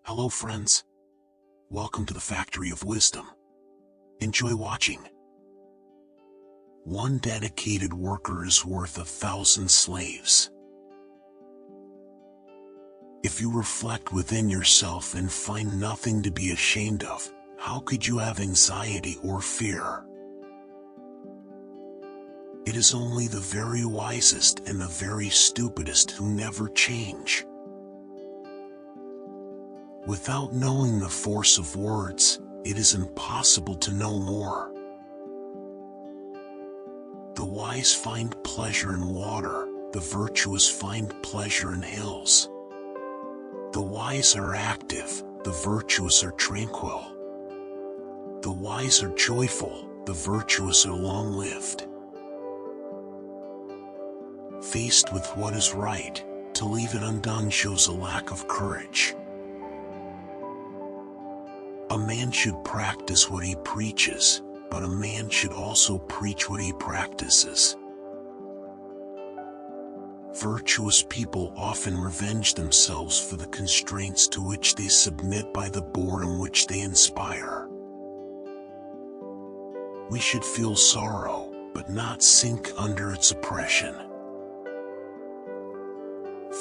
Hello friends. Welcome to the Factory of Wisdom. Enjoy watching. One dedicated worker is worth 1,000 slaves. If you reflect within yourself and find nothing to be ashamed of, how could you have anxiety or fear? It is only the very wisest and the very stupidest who never change. Without knowing the force of words, it is impossible to know more. The wise find pleasure in water, the virtuous find pleasure in hills. The wise are active, the virtuous are tranquil. The wise are joyful, the virtuous are long-lived. Faced with what is right, to leave it undone shows a lack of courage. A man should practice what he preaches, but a man should also preach what he practices. Virtuous people often revenge themselves for the constraints to which they submit by the boredom which they inspire. We should feel sorrow, but not sink under its oppression.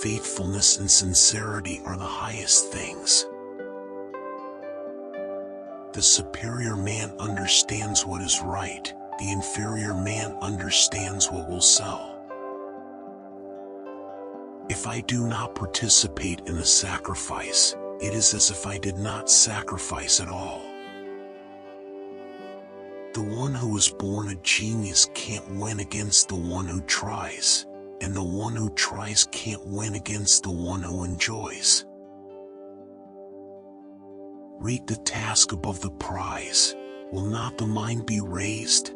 Faithfulness and sincerity are the highest things. The superior man understands what is right, the inferior man understands what will sell. If I do not participate in the sacrifice, it is as if I did not sacrifice at all. The one who is born a genius can't win against the one who tries, and the one who tries can't win against the one who enjoys. Rate the task above the prize, will not the mind be raised?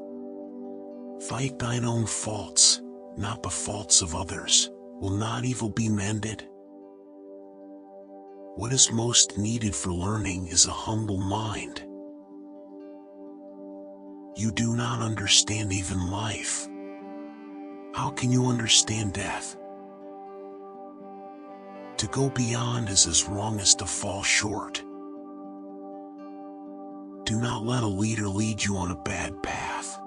Fight thine own faults, not the faults of others, will not evil be mended? What is most needed for learning is a humble mind. You do not understand even life. How can you understand death? To go beyond is as wrong as to fall short. Do not let a leader lead you on a bad path.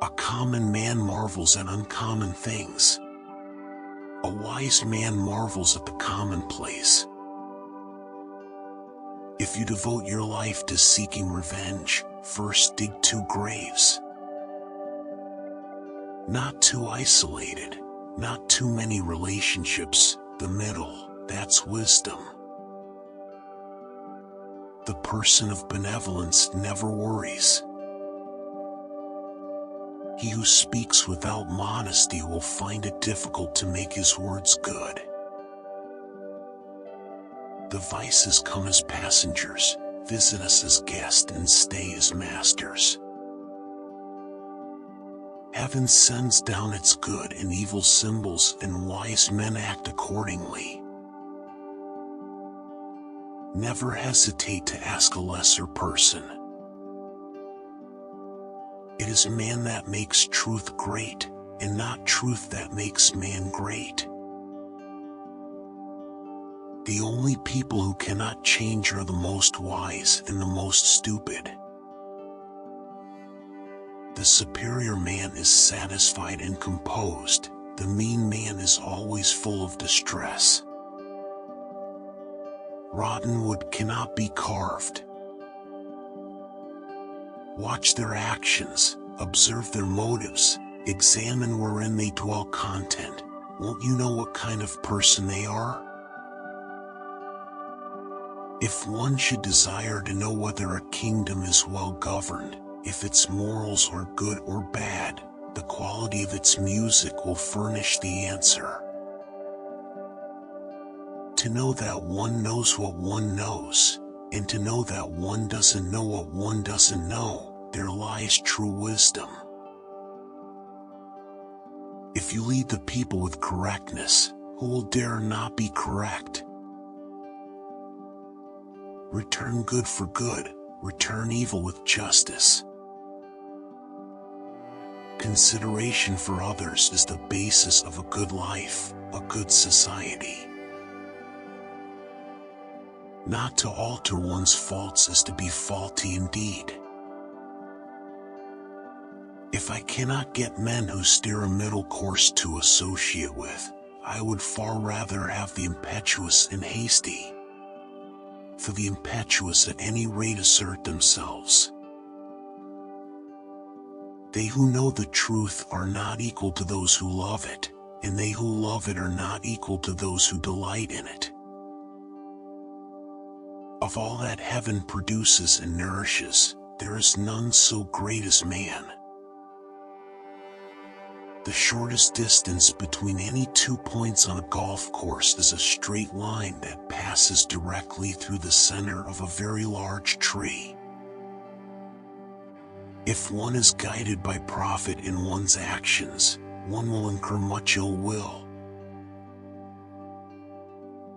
A common man marvels at uncommon things. A wise man marvels at the commonplace. If you devote your life to seeking revenge, first dig 2 graves. Not too isolated, not too many relationships, the middle, that's wisdom. The person of benevolence never worries. He who speaks without modesty will find it difficult to make his words good. The vices come as passengers, visit us as guests and stay as masters. Heaven sends down its good and evil symbols, and wise men act accordingly. Never hesitate to ask a lesser person. It is man that makes truth great, and not truth that makes man great. The only people who cannot change are the most wise and the most stupid. The superior man is satisfied and composed, the mean man is always full of distress. Rotten wood cannot be carved. Watch their actions, observe their motives, examine wherein they dwell content. Won't you know what kind of person they are? If one should desire to know whether a kingdom is well governed, if its morals are good or bad, the quality of its music will furnish the answer. To know that one knows what one knows, and to know that one doesn't know what one doesn't know, there lies true wisdom. If you lead the people with correctness, who will dare not be correct? Return good for good, return evil with justice. Consideration for others is the basis of a good life, a good society. Not to alter one's faults is to be faulty indeed. If I cannot get men who steer a middle course to associate with, I would far rather have the impetuous and hasty. For the impetuous at any rate assert themselves. They who know the truth are not equal to those who love it, and they who love it are not equal to those who delight in it. Of all that heaven produces and nourishes, there is none so great as man. The shortest distance between any 2 points on a golf course is a straight line that passes directly through the center of a very large tree. If one is guided by profit in one's actions, one will incur much ill will.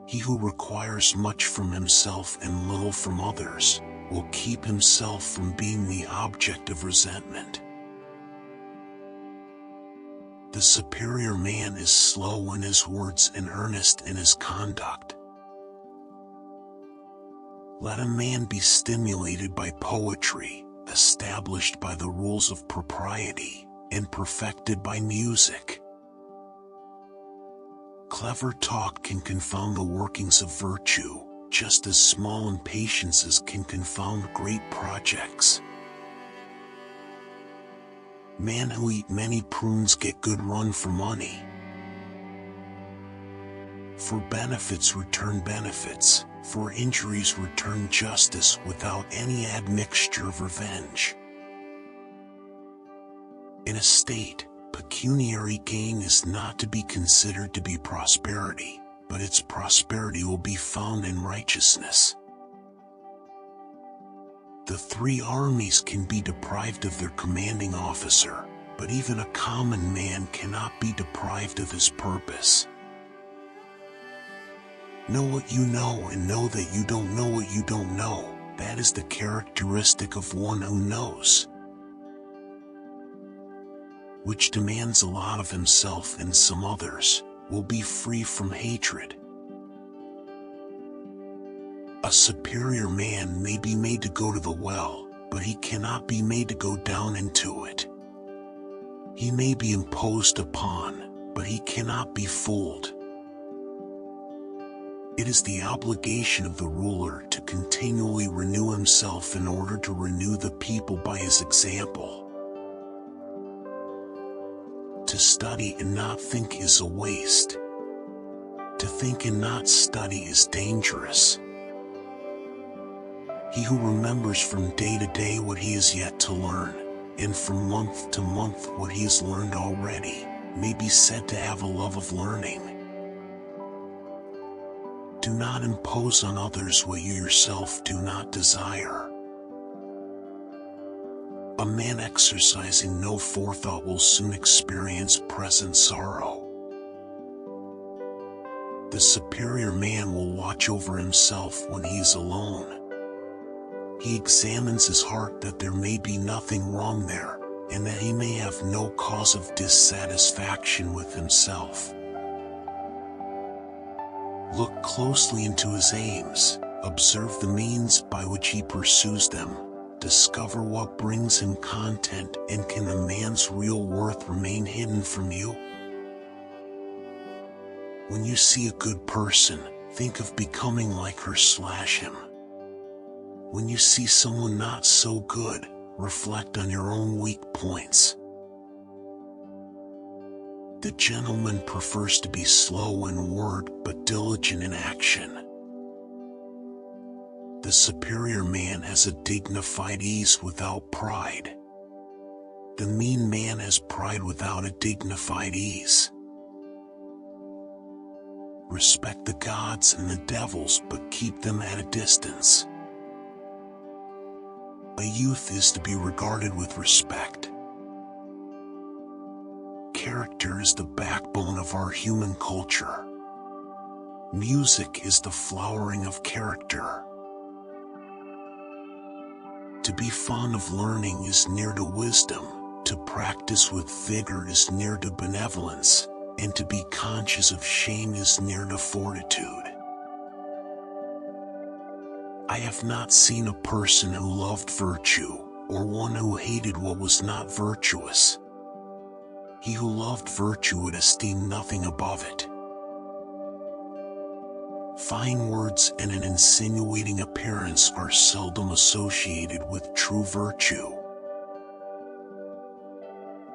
He who requires much from himself and little from others, will keep himself from being the object of resentment. The superior man is slow in his words and earnest in his conduct. Let a man be stimulated by poetry, established by the rules of propriety, and perfected by music. Clever talk can confound the workings of virtue, just as small impatiences can confound great projects. Men who eat many prunes get good run for money. For benefits return benefits, for injuries return justice without any admixture of revenge. In a state, pecuniary gain is not to be considered to be prosperity, but its prosperity will be found in righteousness. The 3 armies can be deprived of their commanding officer, but even a common man cannot be deprived of his purpose. Know what you know and know that you don't know what you don't know. That is the characteristic of one who knows, which demands a lot of himself and some others, will be free from hatred. A superior man may be made to go to the well, but he cannot be made to go down into it. He may be imposed upon, but he cannot be fooled. It is the obligation of the ruler to continually renew himself in order to renew the people by his example. To study and not think is a waste. To think and not study is dangerous. He who remembers from day to day what he has yet to learn, and from month to month what he has learned already, may be said to have a love of learning. Do not impose on others what you yourself do not desire. A man exercising no forethought will soon experience present sorrow. The superior man will watch over himself when he is alone. He examines his heart that there may be nothing wrong there, and that he may have no cause of dissatisfaction with himself. Look closely into his aims, observe the means by which he pursues them, discover what brings him content, and can a man's real worth remain hidden from you? When you see a good person, think of becoming like her/him. When you see someone not so good, reflect on your own weak points. The gentleman prefers to be slow in word but diligent in action. The superior man has a dignified ease without pride. The mean man has pride without a dignified ease. Respect the gods and the devils, but keep them at a distance. A youth is to be regarded with respect. Character is the backbone of our human culture. Music is the flowering of character. To be fond of learning is near to wisdom, to practice with vigor is near to benevolence, and to be conscious of shame is near to fortitude. I have not seen a person who loved virtue, or one who hated what was not virtuous. He who loved virtue would esteem nothing above it. Fine words and an insinuating appearance are seldom associated with true virtue.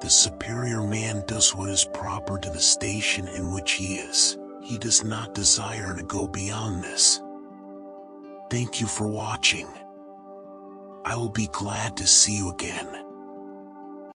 The superior man does what is proper to the station in which he is. He does not desire to go beyond this. Thank you for watching. I will be glad to see you again.